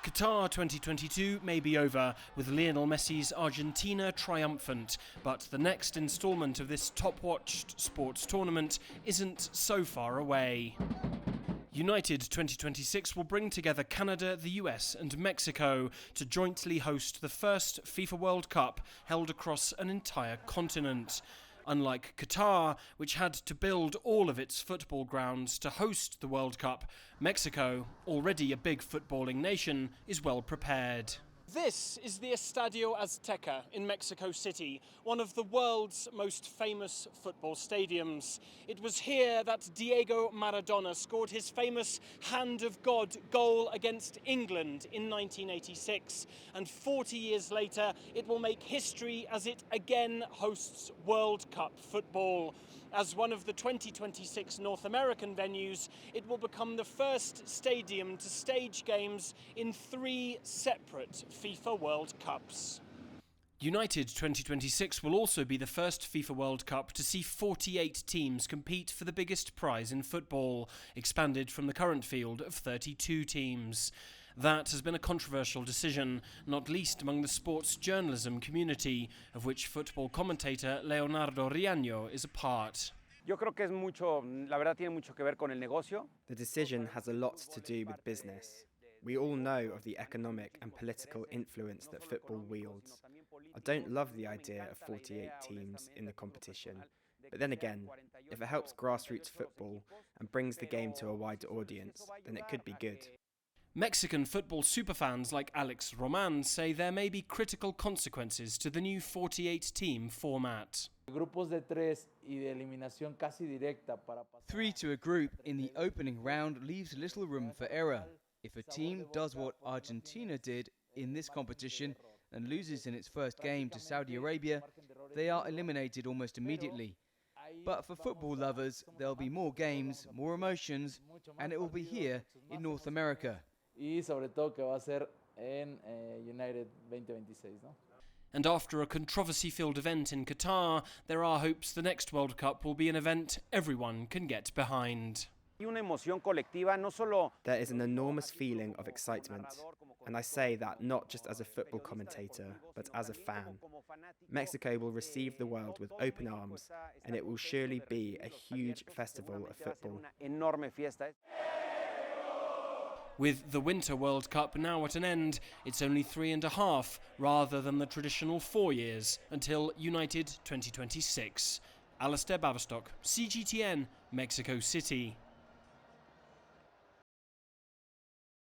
Qatar 2022 may be over, with Lionel Messi's Argentina triumphant, but the next instalment of this top-watched sports tournament isn't so far away. United 2026 will bring together Canada, the US and Mexico to jointly host the first FIFA World Cup held across an entire continent. Unlike Qatar, which had to build all of its football grounds to host the World Cup, Mexico, already a big footballing nation, is well prepared. This is the Estadio Azteca in Mexico City, one of the world's most famous football stadiums. It was here that Diego Maradona scored his famous Hand of God goal against England in 1986. And 40 years later, it will make history as it again hosts World Cup football. As one of the 2026 North American venues, it will become the first stadium to stage games in 3 separate FIFA World Cups. United 2026 will also be the first FIFA World Cup to see 48 teams compete for the biggest prize in football, expanded from the current field of 32 teams. That has been a controversial decision, not least among the sports journalism community, of which football commentator LEONARDO is a part. Yo creo que es mucho, la verdad tiene mucho que ver con el negocio. The decision has a lot to do with business. We all know of the economic and political influence that football wields. I don't love the idea of 48 teams in the competition, but then again, if it helps grassroots football and brings the game to a wider audience, then it could be good. Mexican football superfans like Alex Roman say there may be critical consequences to the new 48-team format. 3 to a group in the opening round leaves little room for error. If a team does what Argentina did in this competition and loses in its first game to Saudi Arabia, they are eliminated almost immediately. But for football lovers, there'll be more games, more emotions, and it will be here in North America. And after a controversy-filled event in Qatar, there are hopes the next World Cup will be an event everyone can get behind. There is an enormous feeling of excitement, and I say that not just as a football commentator, but as a fan. Mexico will receive the world with open arms, and it will surely be a huge festival of football. With the Winter World Cup now at an end, it's only 3.5 rather than the traditional 4 years until United 2026. Alasdair, Baverstock, CGTN, Mexico City.